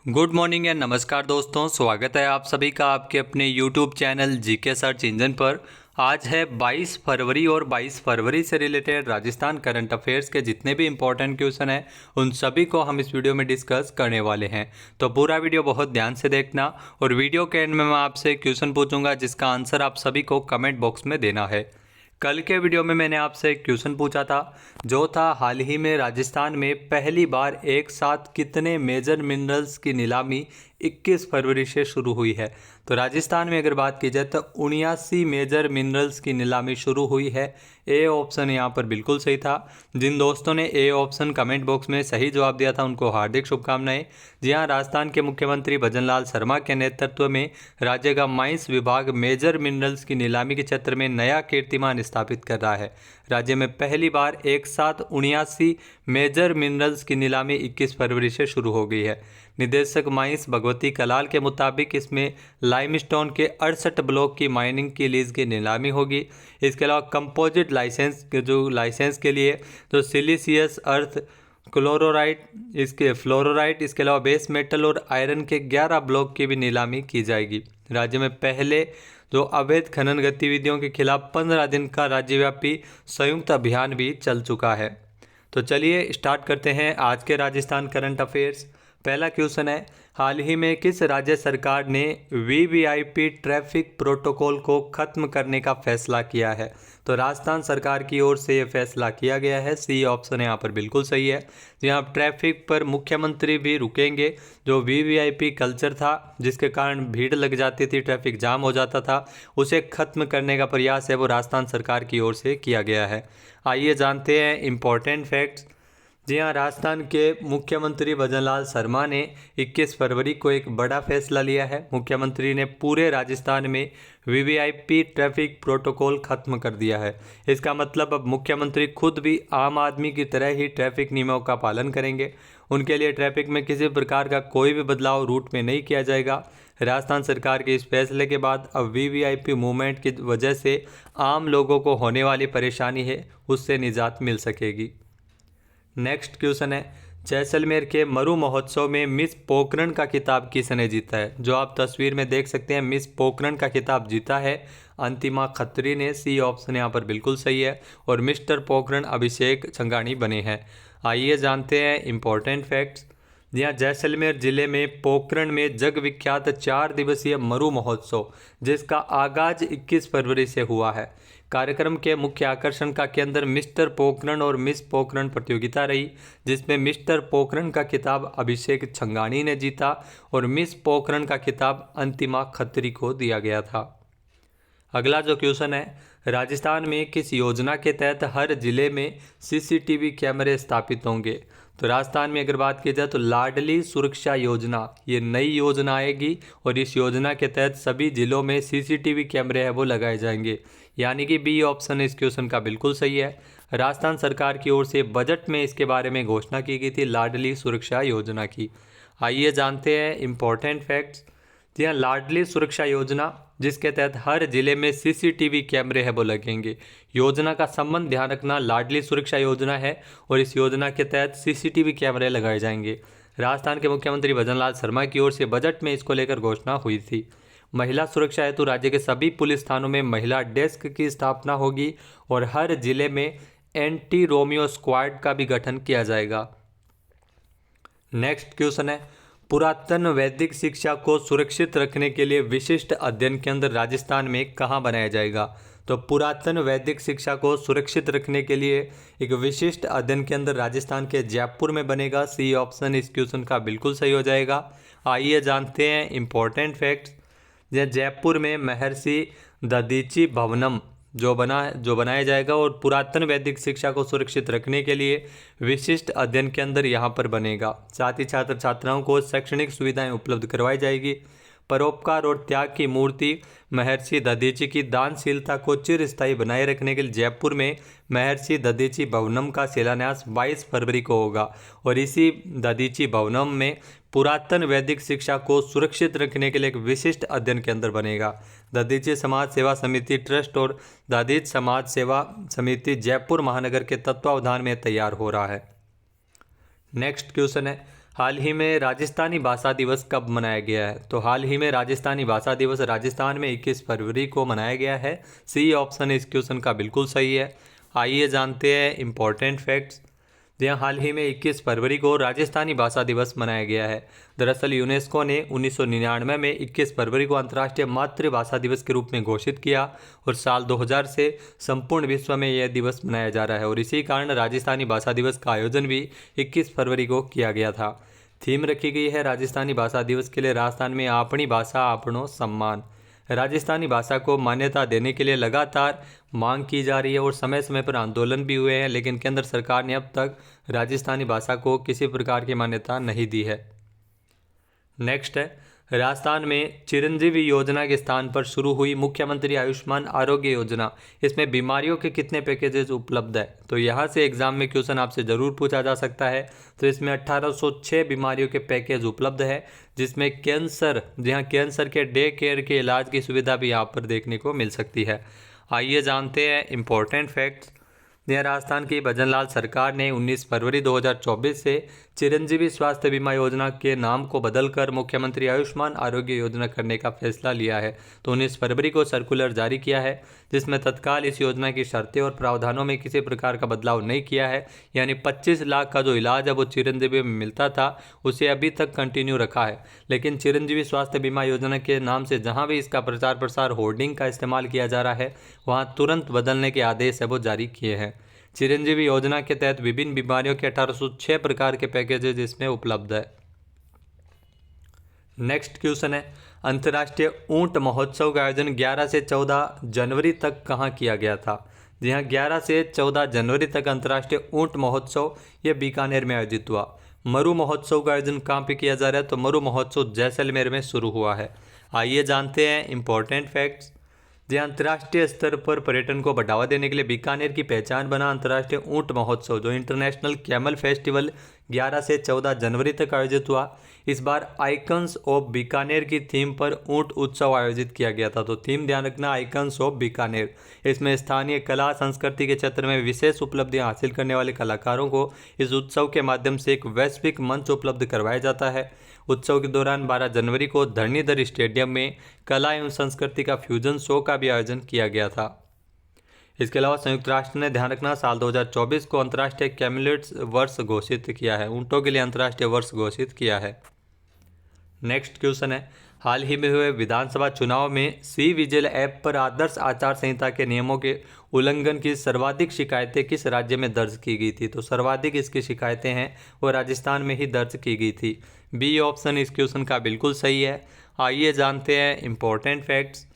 Good morning and नमस्कार दोस्तों, स्वागत है आप सभी का आपके अपने YouTube channel GK search engine पर। आज है 22 फरवरी और 22 फरवरी से रिलेटेड राजस्थान करंट अफेयर्स के जितने भी इंपॉर्टेंट क्वेश्चन हैं उन सभी को हम इस वीडियो में डिस्कस करने वाले हैं। तो पूरा वीडियो बहुत ध्यान से देखना और वीडियो के एंड में मैं आपसे क्वेश्चन पूछूंगा जिसका आंसर आप सभी को कमेंट बॉक्स में देना है। कल के वीडियो में मैंने आपसे एक क्वेश्चन पूछा था जो था हाल ही में राजस्थान में पहली बार एक साथ कितने मेजर मिनरल्स की नीलामी 21 फरवरी से शुरू हुई है। तो राजस्थान में अगर बात की जाए तो 79 मेजर मिनरल्स की नीलामी शुरू हुई है। ए ऑप्शन यहाँ पर बिल्कुल सही था। जिन दोस्तों ने ए ऑप्शन कमेंट बॉक्स में सही जवाब दिया था उनको हार्दिक शुभकामनाएं। जी हाँ, राजस्थान के मुख्यमंत्री भजनलाल शर्मा के नेतृत्व में राज्य का माइंस विभाग मेजर मिनरल्स की नीलामी के क्षेत्र में नया कीर्तिमान स्थापित कर रहा है। राज्य में पहली बार एक साथ 79 मेजर मिनरल्स की नीलामी 21 फरवरी से शुरू हो गई है। निदेशक माइंस भगवती कलाल के मुताबिक इसमें लाइमस्टोन के 68 ब्लॉक की माइनिंग की लीज की नीलामी होगी। इसके अलावा कंपोजिट लाइसेंस के लिए जो सिलिसियस अर्थ क्लोरोराइट इसके फ्लोरोराइट इसके अलावा बेस मेटल और आयरन के 11 ब्लॉक की भी नीलामी की जाएगी। राज्य में पहले जो अवैध खनन गतिविधियों के खिलाफ 15 दिन का राज्यव्यापी संयुक्त अभियान भी चल चुका है। तो चलिए स्टार्ट करते हैं आज के राजस्थान करंट अफेयर्स। पहला क्वेश्चन है, हाल ही में किस राज्य सरकार ने वीवीआईपी ट्रैफिक प्रोटोकॉल को खत्म करने का फैसला किया है। तो राजस्थान सरकार की ओर से यह फैसला किया गया है। सी ऑप्शन यहाँ पर बिल्कुल सही है। यहाँ ट्रैफिक पर मुख्यमंत्री भी रुकेंगे। जो वीवीआईपी कल्चर था जिसके कारण भीड़ लग जाती थी, ट्रैफिक जाम हो जाता था, उसे खत्म करने का प्रयास है वो राजस्थान सरकार की ओर से किया गया है। आइए जानते हैं इम्पोर्टेंट फैक्ट्स। जी हाँ, राजस्थान के मुख्यमंत्री भजनलाल शर्मा ने 21 फरवरी को एक बड़ा फैसला लिया है। मुख्यमंत्री ने पूरे राजस्थान में वीवीआईपी ट्रैफिक प्रोटोकॉल खत्म कर दिया है। इसका मतलब अब मुख्यमंत्री खुद भी आम आदमी की तरह ही ट्रैफिक नियमों का पालन करेंगे। उनके लिए ट्रैफिक में किसी प्रकार का कोई भी बदलाव रूट में नहीं किया जाएगा। राजस्थान सरकार के इस फैसले के बाद अब वीवीआईपी मूवमेंट की वजह से आम लोगों को होने वाली परेशानी है उससे निजात मिल सकेगी। नेक्स्ट क्वेश्चन है, जैसलमेर के मरु महोत्सव में मिस पोखरण का खिताब किसने जीता है। जो आप तस्वीर में देख सकते हैं, मिस पोखरण का खिताब जीता है अंतिमा खत्री ने। सी ऑप्शन यहाँ पर बिल्कुल सही है और मिस्टर पोखरण अभिषेक छंगानी बने हैं। आइए जानते हैं इम्पोर्टेंट फैक्ट्स। यहाँ जैसलमेर जिले में पोखरण में जग विख्यात 4 दिवसीय मरु महोत्सव जिसका आगाज 21 फरवरी से हुआ है। कार्यक्रम के मुख्य आकर्षण का केंद्र मिस्टर पोखरण और मिस पोखरण प्रतियोगिता रही, जिसमें मिस्टर पोखरण का खिताब अभिषेक छंगानी ने जीता और मिस पोखरण का खिताब अंतिमा खत्री को दिया गया था। अगला जो क्वेश्चन है, राजस्थान में किस योजना के तहत हर जिले में सीसीटीवी कैमरे स्थापित होंगे। तो राजस्थान में अगर बात की जाए तो लाडली सुरक्षा योजना ये नई योजना आएगी और इस योजना के तहत सभी जिलों में सीसीटीवी कैमरे है वो लगाए जाएंगे। यानी कि बी ऑप्शन इस क्वेश्चन का बिल्कुल सही है। राजस्थान सरकार की ओर से बजट में इसके बारे में घोषणा की गई थी लाडली सुरक्षा योजना की। आइए जानते हैं इम्पोर्टेंट फैक्ट्स। जी हाँ, लाडली सुरक्षा योजना जिसके तहत हर जिले में सीसीटीवी कैमरे है वो लगेंगे। योजना का संबंध ध्यान रखना, लाडली सुरक्षा योजना है और इस योजना के तहत सीसीटीवी कैमरे लगाए जाएंगे। राजस्थान के मुख्यमंत्री भजनलाल शर्मा की ओर से बजट में इसको लेकर घोषणा हुई थी। महिला सुरक्षा हेतु राज्य के सभी पुलिस थानों में महिला डेस्क की स्थापना होगी और हर जिले में एंटी रोमियो स्क्वाड का भी गठन किया जाएगा। नेक्स्ट क्वेश्चन है, पुरातन वैदिक शिक्षा को सुरक्षित रखने के लिए विशिष्ट अध्ययन केंद्र राजस्थान में कहाँ बनाया जाएगा। तो पुरातन वैदिक शिक्षा को सुरक्षित रखने के लिए एक विशिष्ट अध्ययन केंद्र राजस्थान के जयपुर में बनेगा। सी ऑप्शन इस क्वेश्चन का बिल्कुल सही हो जाएगा। आइए जानते हैं इम्पोर्टेंट फैक्ट्स। जयपुर में महर्षि दधीची भवनम जो बनाया जाएगा और पुरातन वैदिक शिक्षा को सुरक्षित रखने के लिए विशिष्ट अध्ययन केंद्र यहाँ पर बनेगा। साथ ही छात्र छात्राओं को शैक्षणिक सुविधाएं उपलब्ध करवाई जाएगी। परोपकार और त्याग की मूर्ति महर्षि दधीची की दानशीलता को चिरस्थायी बनाए रखने के लिए जयपुर में महर्षि दधीची भवनम का शिलान्यास 22 फरवरी को होगा और इसी दधीची भवनम में पुरातन वैदिक शिक्षा को सुरक्षित रखने के लिए एक विशिष्ट अध्ययन केंद्र बनेगा। दधीची समाज सेवा समिति ट्रस्ट और दधीच समाज सेवा समिति जयपुर महानगर के तत्वावधान में तैयार हो रहा है। नेक्स्ट क्वेश्चन है, हाल ही में राजस्थानी भाषा दिवस कब मनाया गया है? तो हाल ही में राजस्थानी भाषा दिवस राजस्थान में 21 फरवरी को मनाया गया है। सी ऑप्शन इस क्वेश्चन का बिल्कुल सही है। आइए जानते हैं इम्पोर्टेंट फैक्ट्स। जहाँ हाल ही में 21 फरवरी को राजस्थानी भाषा दिवस मनाया गया है। दरअसल यूनेस्को ने 1999 में 21 फरवरी को अंतर्राष्ट्रीय मातृभाषा दिवस के रूप में घोषित किया और साल 2000 से संपूर्ण विश्व में यह दिवस मनाया जा रहा है और इसी कारण राजस्थानी भाषा दिवस का आयोजन भी 21 फरवरी को किया गया था। थीम रखी गई है राजस्थानी भाषा दिवस के लिए राजस्थान में अपनी भाषा अपनो सम्मान। राजस्थानी भाषा को मान्यता देने के लिए लगातार मांग की जा रही है और समय समय पर आंदोलन भी हुए हैं, लेकिन केंद्र सरकार ने अब तक राजस्थानी भाषा को किसी प्रकार की मान्यता नहीं दी है। नेक्स्ट है, राजस्थान में चिरंजीवी योजना के स्थान पर शुरू हुई मुख्यमंत्री आयुष्मान आरोग्य योजना, इसमें बीमारियों के कितने पैकेजेस उपलब्ध है? तो यहाँ से एग्जाम में क्वेश्चन आपसे ज़रूर पूछा जा सकता है। तो इसमें 1806 बीमारियों के पैकेज उपलब्ध है, जिसमें कैंसर, जहाँ कैंसर के डे केयर के इलाज की सुविधा भी यहाँ पर देखने को मिल सकती है। आइए जानते हैं इम्पोर्टेंट फैक्ट्स। यह राजस्थान की भजनलाल सरकार ने 19 फरवरी 2024 से चिरंजीवी स्वास्थ्य बीमा योजना के नाम को बदलकर मुख्यमंत्री आयुष्मान आरोग्य योजना करने का फैसला लिया है। तो 19 फरवरी को सर्कुलर जारी किया है, जिसमें तत्काल इस योजना की शर्तें और प्रावधानों में किसी प्रकार का बदलाव नहीं किया है। यानी 25 लाख का जो इलाज है वो चिरंजीवी में मिलता था, उसे अभी तक कंटिन्यू रखा है, लेकिन चिरंजीवी स्वास्थ्य बीमा योजना के नाम से जहाँ भी इसका प्रचार प्रसार होर्डिंग का इस्तेमाल किया जा रहा है, वहाँ तुरंत बदलने के आदेश है वो जारी किए हैं। चिरंजीवी योजना के तहत विभिन्न बीमारियों के 1806 प्रकार के पैकेजेज इसमें उपलब्ध है। नेक्स्ट क्वेश्चन है, अंतर्राष्ट्रीय ऊंट महोत्सव का आयोजन 11 से 14 जनवरी तक कहाँ किया गया था? जी हाँ, 11 से 14 जनवरी तक अंतर्राष्ट्रीय ऊंट महोत्सव ये बीकानेर में आयोजित हुआ। मरु महोत्सव का आयोजन कहाँ पे किया जा रहा है? तो मरु महोत्सव जैसलमेर में शुरू हुआ है। आइए जानते हैं इम्पोर्टेंट फैक्ट्स। जी, अंतर्राष्ट्रीय स्तर पर पर्यटन को बढ़ावा देने के लिए बीकानेर की पहचान बना अंतर्राष्ट्रीय ऊंट महोत्सव, जो इंटरनेशनल कैमल फेस्टिवल 11 से 14 जनवरी तक आयोजित हुआ। इस बार आइकन्स ऑफ बीकानेर की थीम पर ऊंट उत्सव आयोजित किया गया था। तो थीम ध्यान रखना, आइकन्स ऑफ बीकानेर। इसमें स्थानीय कला संस्कृति के क्षेत्र में विशेष उपलब्धियां हासिल करने वाले कलाकारों को इस उत्सव के माध्यम से एक वैश्विक मंच उपलब्ध करवाया जाता है। उत्सव के दौरान 12 जनवरी को धरणीधर स्टेडियम में कला एवं संस्कृति का फ्यूजन शो का भी आयोजन किया गया था। इसके अलावा संयुक्त राष्ट्र ने, ध्यान रखना, साल 2024 को अंतर्राष्ट्रीय कैमलिड्स वर्ष घोषित किया है, ऊंटों के लिए अंतर्राष्ट्रीय वर्ष घोषित किया है। नेक्स्ट क्वेश्चन है, हाल ही में हुए विधानसभा चुनाव में सी विजिल ऐप पर आदर्श आचार संहिता के नियमों के उल्लंघन की सर्वाधिक शिकायतें किस राज्य में दर्ज की गई थी? तो सर्वाधिक इसकी शिकायतें हैं वो राजस्थान में ही दर्ज की गई थी। बी ऑप्शन इस क्वेश्चन का बिल्कुल सही है। आइए जानते हैं इम्पोर्टेंट फैक्ट्स।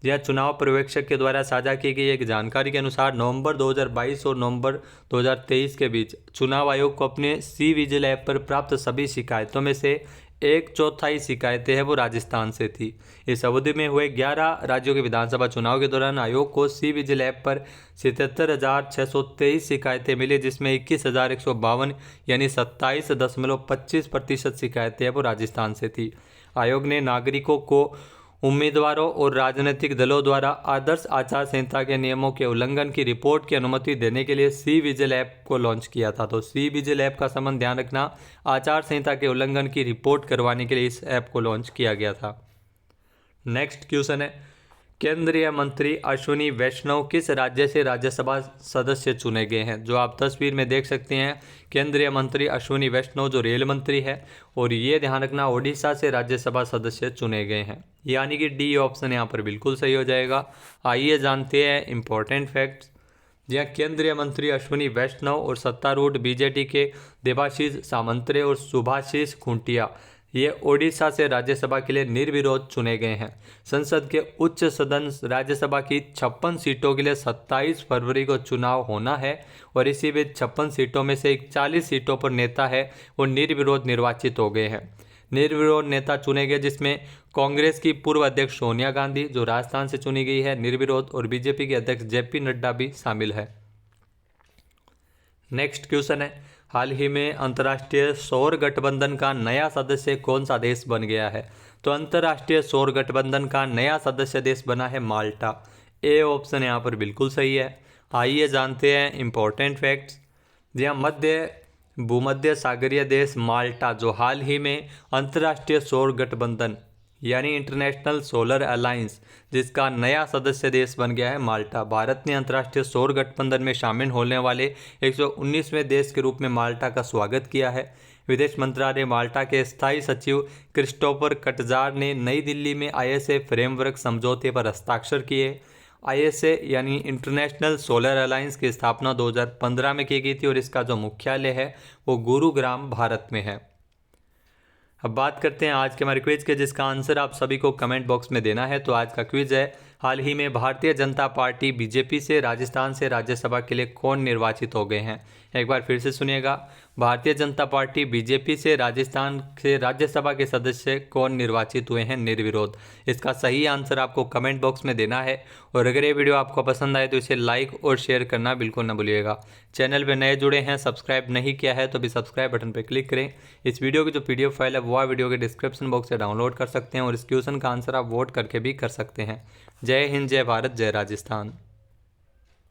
यह चुनाव पर्यवेक्षक के द्वारा साझा की गई एक जानकारी के अनुसार नवंबर 2022 और नवंबर 2023 के बीच चुनाव आयोग को अपने सी विजिल ऐप पर प्राप्त सभी शिकायतों में से 1/4 शिकायतें हैं वो राजस्थान से थी। इस अवधि में हुए 11 राज्यों के विधानसभा चुनाव के दौरान आयोग को सी विजिल ऐप पर 77,623 शिकायतें मिली, जिसमें 21,152 यानी 27.25% शिकायतें हैं वो राजस्थान से थी। आयोग ने नागरिकों को उम्मीदवारों और राजनीतिक दलों द्वारा आदर्श आचार संहिता के नियमों के उल्लंघन की रिपोर्ट की अनुमति देने के लिए सी विजिल ऐप को लॉन्च किया था। तो सी विजिल ऐप का संबंध ध्यान रखना, आचार संहिता के उल्लंघन की रिपोर्ट करवाने के लिए इस ऐप को लॉन्च किया गया था। नेक्स्ट क्वेश्चन है, केंद्रीय मंत्री अश्विनी वैष्णव किस राज्य से राज्यसभा सदस्य चुने गए हैं? जो आप तस्वीर में देख सकते हैं, केंद्रीय मंत्री अश्विनी वैष्णव जो रेल मंत्री है, और ये ध्यान रखना ओडिशा से राज्यसभा सदस्य चुने गए हैं, यानी कि डी ऑप्शन यहाँ पर बिल्कुल सही हो जाएगा। आइए जानते हैं इम्पोर्टेंट फैक्ट्स। जहाँ केंद्रीय मंत्री अश्विनी वैष्णव और सत्तारूढ़ बीजेडी के देबाशीष सामंतरे और सुभाशीष खुंटिया ये ओडिशा से राज्यसभा के लिए निर्विरोध चुने गए हैं। संसद के उच्च सदन राज्यसभा की 56 सीटों के लिए 27 फरवरी को चुनाव होना है और इसी बीच 56 सीटों में से 41 सीटों पर नेता है वो निर्विरोध निर्वाचित हो गए हैं। निर्विरोध नेता चुने गए जिसमें कांग्रेस की पूर्व अध्यक्ष सोनिया गांधी जो राजस्थान से चुनी गई है निर्विरोध, और बीजेपी के अध्यक्ष जेपी नड्डा भी शामिल है। नेक्स्ट क्वेश्चन है, हाल ही में अंतर्राष्ट्रीय सौर गठबंधन का नया सदस्य कौन सा देश बन गया है? तो अंतर्राष्ट्रीय सौर गठबंधन का नया सदस्य देश बना है माल्टा। ए ऑप्शन यहाँ पर बिल्कुल सही है। आइए जानते हैं इम्पोर्टेंट फैक्ट्स। जहाँ मध्य भूमध्य सागरीय देश माल्टा, जो हाल ही में अंतर्राष्ट्रीय सौर गठबंधन यानी इंटरनेशनल सोलर अलायंस जिसका नया सदस्य देश बन गया है माल्टा। भारत ने अंतर्राष्ट्रीय सौर गठबंधन में शामिल होने वाले 119वें देश के रूप में माल्टा का स्वागत किया है। विदेश मंत्रालय माल्टा के स्थायी सचिव क्रिस्टोफर कटजार ने नई दिल्ली में आईएसए फ्रेमवर्क समझौते पर हस्ताक्षर किए। आईएसए यानी इंटरनेशनल सोलर अलायंस की स्थापना 2015 में की गई थी और इसका जो मुख्यालय है वो गुरुग्राम, भारत में है। अब बात करते हैं आज के हमारे क्विज के, जिसका आंसर आप सभी को कमेंट बॉक्स में देना है। तो आज का क्विज है, हाल ही में भारतीय जनता पार्टी बीजेपी से राजस्थान से राज्यसभा के लिए कौन निर्वाचित हो गए हैं। एक बार फिर से सुनिएगा, भारतीय जनता पार्टी बीजेपी से राजस्थान से राज्यसभा के सदस्य कौन निर्वाचित हुए हैं निर्विरोध। इसका सही आंसर आपको कमेंट बॉक्स में देना है। और अगर ये वीडियो आपको पसंद आए तो इसे लाइक और शेयर करना बिल्कुल न भूलिएगा। चैनल पर नए जुड़े हैं, सब्सक्राइब नहीं किया है तो भी सब्सक्राइब बटन पर क्लिक करें। इस वीडियो की जो PDF फाइल है वो आप वीडियो के डिस्क्रिप्शन बॉक्स से डाउनलोड कर सकते हैं और इस क्वेश्चन का आंसर आप वोट करके भी कर सकते हैं। जय हिंद, जय भारत, जय राजस्थान।